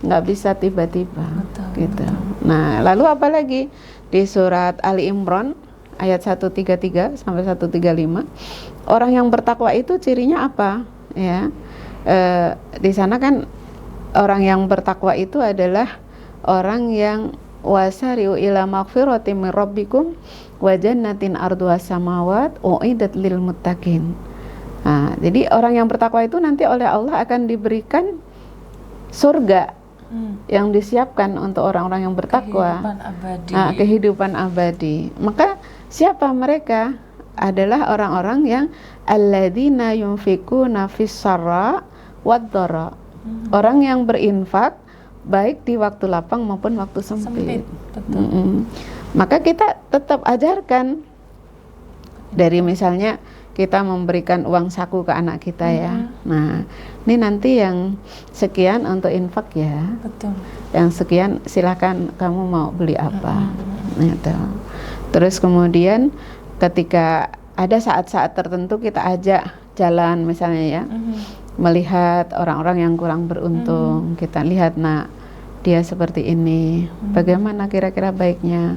Nggak bisa tiba-tiba. Gitu. Nah, lalu apalagi di surat Ali Imran ayat 133 sampai 135, orang yang bertakwa itu cirinya apa? Ya. Di sana kan orang yang bertakwa itu adalah orang yang wasari'u ila maghfiratin min rabbikum wa jannatin arduhas samawat uiddat lil muttaqin. Nah, jadi orang yang bertakwa itu nanti oleh Allah akan diberikan surga yang disiapkan untuk orang-orang yang bertakwa.
Kehidupan abadi.
Kehidupan abadi. Maka siapa mereka? Adalah orang-orang yang alladzina yunfikuna fis-sarra wad-dharra. Orang yang berinfak baik di waktu lapang maupun waktu sempit. Maka kita tetap ajarkan dari misalnya kita memberikan uang saku ke anak kita ya. Nah, ini nanti yang sekian untuk infak ya.
Betul.
Yang sekian silakan kamu mau beli apa. Gitu. Terus kemudian ketika ada saat-saat tertentu kita ajak jalan misalnya ya, melihat orang-orang yang kurang beruntung, kita lihat nak dia seperti ini, bagaimana kira-kira baiknya,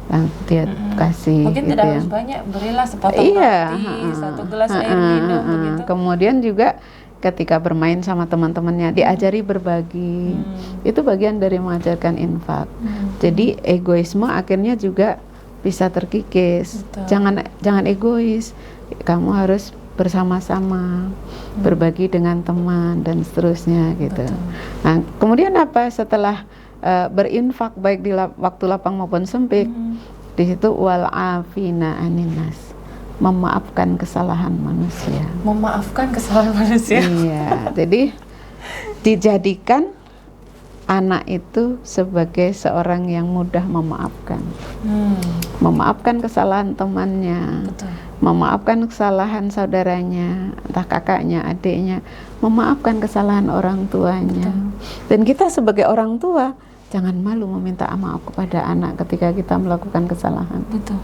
nah, dia kasih.
Mungkin
gitu
tidak
ya.
harus banyak, berilah sepotong roti, satu gelas air minum begitu.
Kemudian juga ketika bermain sama teman-temannya diajari berbagi, itu bagian dari mengajarkan infak. Jadi egoisme akhirnya juga bisa terkikis. Jangan egois. Kamu harus bersama-sama, berbagi dengan teman dan seterusnya gitu. Nah, kemudian apa setelah berinfak baik di waktu lapang maupun sempit, di situ wal afina aninnas, memaafkan kesalahan manusia.
Memaafkan kesalahan manusia.
Iya, jadi dijadikan anak itu sebagai seorang yang mudah memaafkan. Memaafkan kesalahan temannya.
Betul.
Memaafkan kesalahan saudaranya, entah kakaknya, adiknya, memaafkan kesalahan orang tuanya. Dan kita sebagai orang tua jangan malu meminta maaf kepada anak ketika kita melakukan kesalahan.
Betul.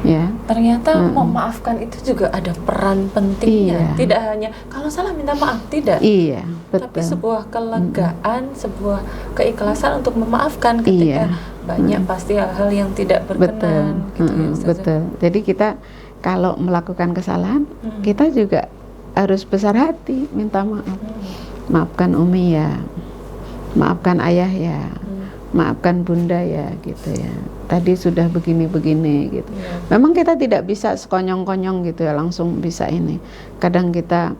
Ya.
Ternyata memaafkan itu juga ada peran pentingnya.
Iya.
Tidak hanya kalau salah minta maaf, tidak.
Iya, betul.
Tapi sebuah kelegaan, sebuah keikhlasan untuk memaafkan ketika banyak pasti hal-hal yang tidak berkenan.
Betul.
Gitu ya, Ustazah.
Betul. Jadi kita kalau melakukan kesalahan, kita juga harus besar hati minta maaf. Maafkan Umi ya, maafkan ayah ya, maafkan bunda ya, gitu ya. Tadi sudah begini-begini gitu. Memang kita tidak bisa sekonyong-konyong gitu ya, langsung bisa ini. Kadang kita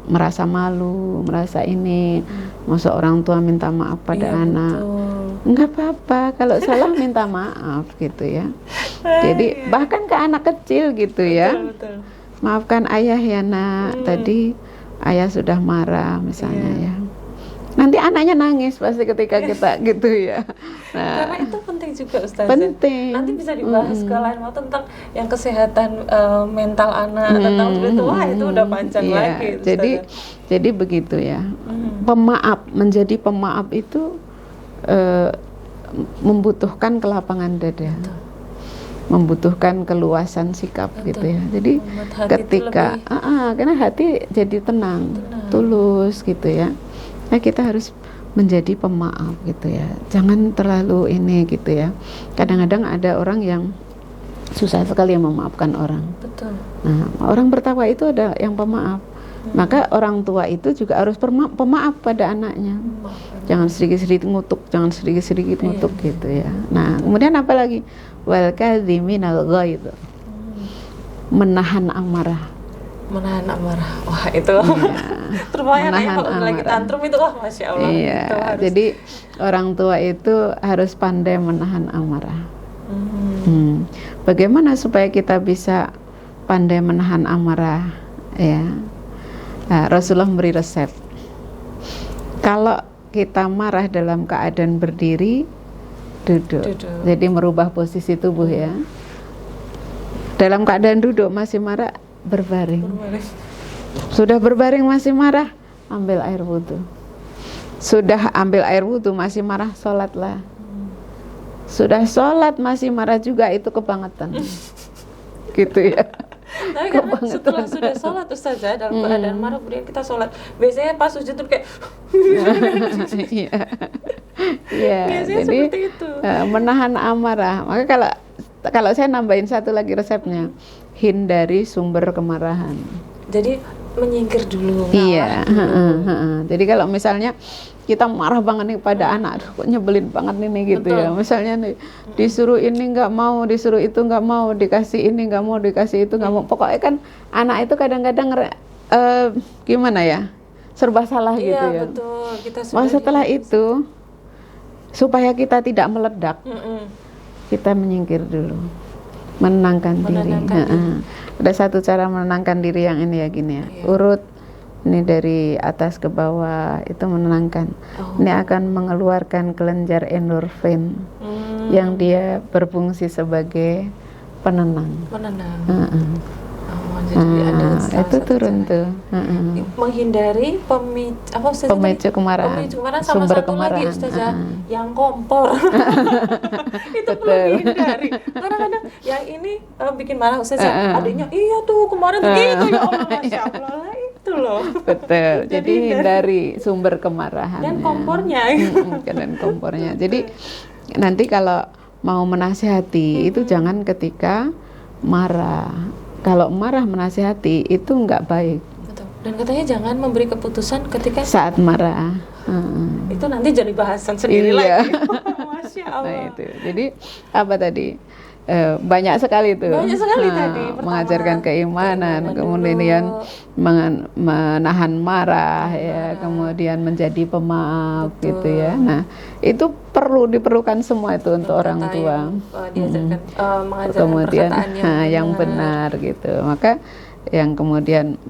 merasa malu, merasa ini, masa orang tua minta maaf pada anak. Betul. Enggak apa-apa kalau salah minta maaf gitu ya. Jadi bahkan ke anak kecil gitu ya.
Betul.
Maafkan ayah ya nak, tadi ayah sudah marah misalnya ya. Nanti anaknya nangis pasti ketika kita gitu ya. Nah,
karena itu penting juga Ustazah.
Penting.
Nanti bisa dibahas ke lain waktu tentang yang kesehatan mental anak, tentang spiritual, itu udah panjang lagi Ustazah.
Jadi begitu ya. Pemaaf, menjadi pemaaf itu membutuhkan kelapangan dada. Betul. Membutuhkan keluasan sikap. Betul. Gitu ya. Jadi ketika karena hati jadi tenang, tulus gitu ya. Nah, kita harus menjadi pemaaf gitu ya. Jangan terlalu ini gitu ya. Kadang-kadang ada orang yang susah sekali memaafkan orang.
Betul.
Nah, orang bertakwa itu ada yang pemaaf. Maka orang tua itu juga harus pemaaf pada anaknya. Jangan sedikit-sedikit ngutuk, jangan sedikit-sedikit ngutuk gitu ya. Nah, kemudian apa lagi? Wal kadhiminal ghaidh. Menahan amarah. Menahan amarah. Wah, itu terbayang ya kalau lagi tantrum itu, wah Masya Allah. Iya, jadi orang tua itu harus pandai menahan amarah. Bagaimana supaya kita bisa pandai menahan amarah ya? Nah, Rasulullah memberi resep. Kalau kita marah dalam keadaan berdiri, duduk. Jadi merubah posisi tubuh ya. Dalam keadaan duduk masih marah, berbaring. Sudah berbaring masih marah, ambil air wudhu. Sudah ambil air wudhu masih marah, sholatlah. Sudah sholat masih marah juga, itu kebangetan. Gitu ya.
Tapi karena setelah sudah sholat Ustazah, dalam keadaan marah kemudian kita sholat, biasanya pas sujud tuh kayak
jadi seperti itu. Menahan amarah. Maka kalau saya nambahin satu lagi resepnya, hindari sumber kemarahan. Jadi
menyingkir dulu.
Iya. Jadi kalau misalnya kita marah banget nih pada anak, aduh kok nyebelin banget nih gitu. Betul. Ya. Misalnya nih disuruh ini nggak mau, disuruh itu nggak mau, dikasih ini nggak mau, dikasih itu nggak mau. Pokoknya kan anak itu kadang-kadang gimana ya, serba salah gitu ya. Iya
betul.
Setelah itu supaya kita tidak meledak, kita menyingkir dulu. Menenangkan diri. Ada satu cara menenangkan diri yang ini ya gini ya. Urut ini dari atas ke bawah, itu menenangkan. Ini akan mengeluarkan kelenjar endorfin yang dia berfungsi sebagai penenang. Jadi ada itu turun tuh.
Menghindari pemicu
kemarahan.
Sama sumber satu kemarahan. Lagi Ustazah, yang kompor. Itu perlu dihindari. Kadang-kadang yang ini bikin marah Ustazah, adiknya iya tuh kemarin begitu ya Allah, Masya Allah itu loh.
Betul. Jadi hindari sumber kemarahan.
Dan kompornya.
Dan kompornya. Jadi nanti kalau mau menasihati itu jangan ketika marah. Kalau marah menasihati itu enggak baik.
Betul. Dan katanya jangan memberi keputusan ketika
saat marah.
Itu nanti jadi bahasan sendiri lagi. Masya Allah.
Nah itu. Jadi apa tadi? Banyak sekali itu.
Banyak sekali tadi.
Mengajarkan keimanan, kemudian menahan marah, ya, kemudian menjadi pemaaf. Betul. Gitu ya. Nah itu diperlukan semua itu untuk orang tua.
Diajarkan, mengajarkan
kemudian
perkataan
yang benar gitu. Maka yang kemudian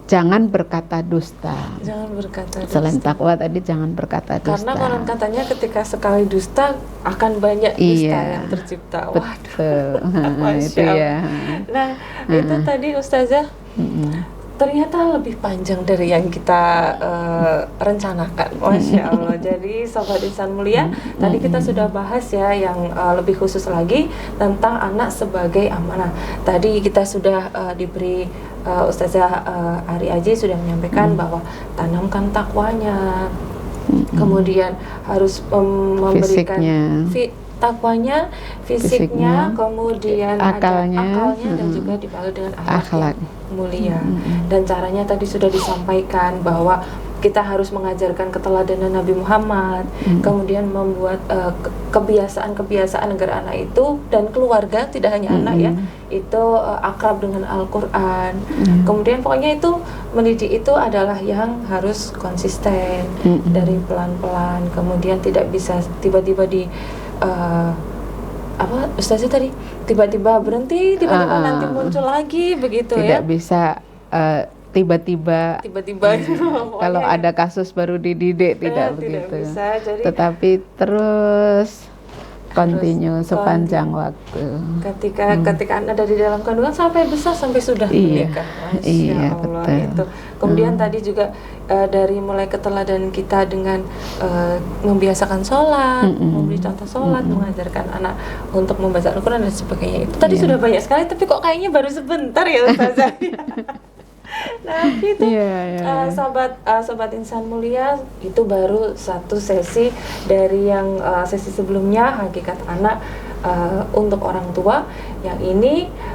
jangan berkata dusta.
Jangan berkata dusta.
Selain takwa tadi jangan berkata dusta.
Karena konon katanya ketika sekali dusta akan banyak dusta yang tercipta.
Betul. Itu ya.
Nah, itu tadi Ustazah ternyata lebih panjang dari yang kita rencanakan, Masya Allah. Jadi Sobat Insan Mulia, tadi kita sudah bahas ya yang lebih khusus lagi tentang anak sebagai amanah. Tadi kita sudah diberi Ustazah Ari Aji sudah menyampaikan bahwa tanamkan takwanya, kemudian harus memberikan takwanya, fisiknya, kemudian akalnya dan juga dibalut dengan akhlak mulia. Dan caranya tadi sudah disampaikan bahwa kita harus mengajarkan keteladanan Nabi Muhammad, kemudian membuat kebiasaan-kebiasaan agar anak itu dan keluarga, tidak hanya anak ya, itu akrab dengan Al-Quran. Kemudian pokoknya itu mendidik itu adalah yang harus konsisten dari pelan-pelan, kemudian tidak bisa tiba-tiba di apa Ustazah tadi tiba-tiba berhenti, tiba-tiba nanti muncul lagi begitu
tidak
ya.
Bisa tiba-tiba kalau ada kasus baru dididik, tidak begitu.
Bisa, jadi
tetapi terus continue sepanjang waktu.
Ketika anak ada di dalam kandungan sampai besar, sampai sudah menikah. Masya Allah,
betul.
itu. Kemudian tadi juga dari mulai keteladanan kita dengan membiasakan sholat, memberi contoh sholat, mengajarkan anak untuk membaca Al-Quran dan sebagainya. Itu tadi sudah banyak sekali, tapi kok kayaknya baru sebentar ya Ustazah. Nah itu sobat Insan Mulia, itu baru satu sesi dari yang sesi sebelumnya, hakikat anak untuk orang tua. Yang ini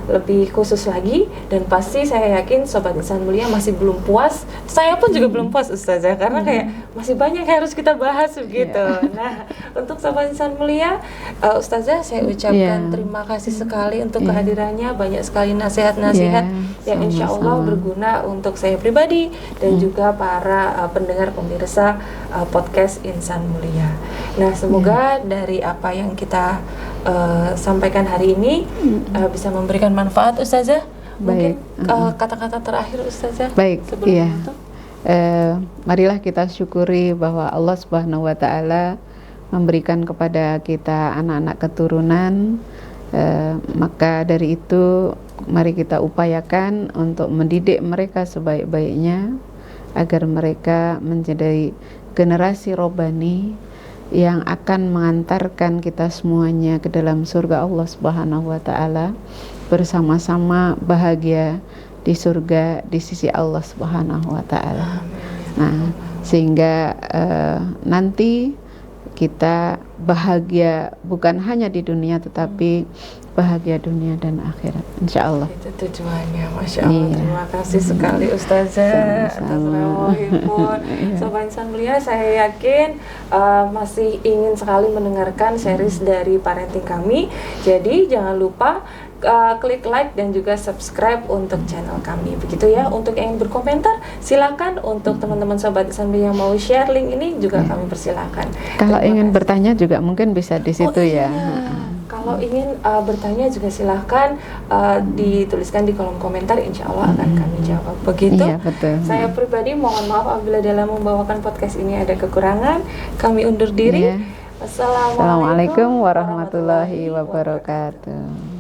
lebih khusus lagi, dan pasti saya yakin Sobat Insan Mulia masih belum puas. Saya pun juga belum puas Ustazah, karena kayak masih banyak yang harus kita bahas begitu. Nah untuk Sobat Insan Mulia, Ustazah saya ucapkan terima kasih sekali untuk kehadirannya. Banyak sekali nasihat-nasihat yang insya Allah berguna untuk saya pribadi dan juga para pendengar pemirsa podcast Insan Mulia. Nah semoga dari apa yang kita sampaikan hari ini bisa memberikan manfaat Ustazah. Mungkin kata-kata terakhir Ustazah.
Baik, iya. Marilah kita syukuri bahwa Allah Subhanahu wa Ta'ala memberikan kepada kita anak-anak keturunan. Maka dari itu mari kita upayakan untuk mendidik mereka sebaik-baiknya agar mereka menjadi generasi robani yang akan mengantarkan kita semuanya ke dalam surga Allah Subhanahu wa Ta'ala, bersama-sama bahagia di surga di sisi Allah Subhanahu wa Ta'ala. Nah, sehingga nanti kita bahagia bukan hanya di dunia tetapi bahagia dunia dan akhirat, insya Allah.
Itu tujuannya, Masya Allah. Terima kasih sekali Ustazah atas rawahipun. Sobat Insan Mulia, saya yakin masih ingin sekali mendengarkan series dari parenting kami. Jadi jangan lupa klik like dan juga subscribe untuk channel kami, begitu ya. Untuk yang berkomentar silakan, untuk teman-teman Sobat Insan Mulia yang mau share link ini juga kami persilakan.
Kalau ingin bertanya juga mungkin bisa di situ ya.
Kalau ingin bertanya juga silahkan dituliskan di kolom komentar, insya Allah akan kami jawab. Begitu.
Iya, betul.
Saya pribadi mohon maaf apabila dalam membawakan podcast ini ada kekurangan. Kami undur diri.
Assalamualaikum warahmatullahi wabarakatuh.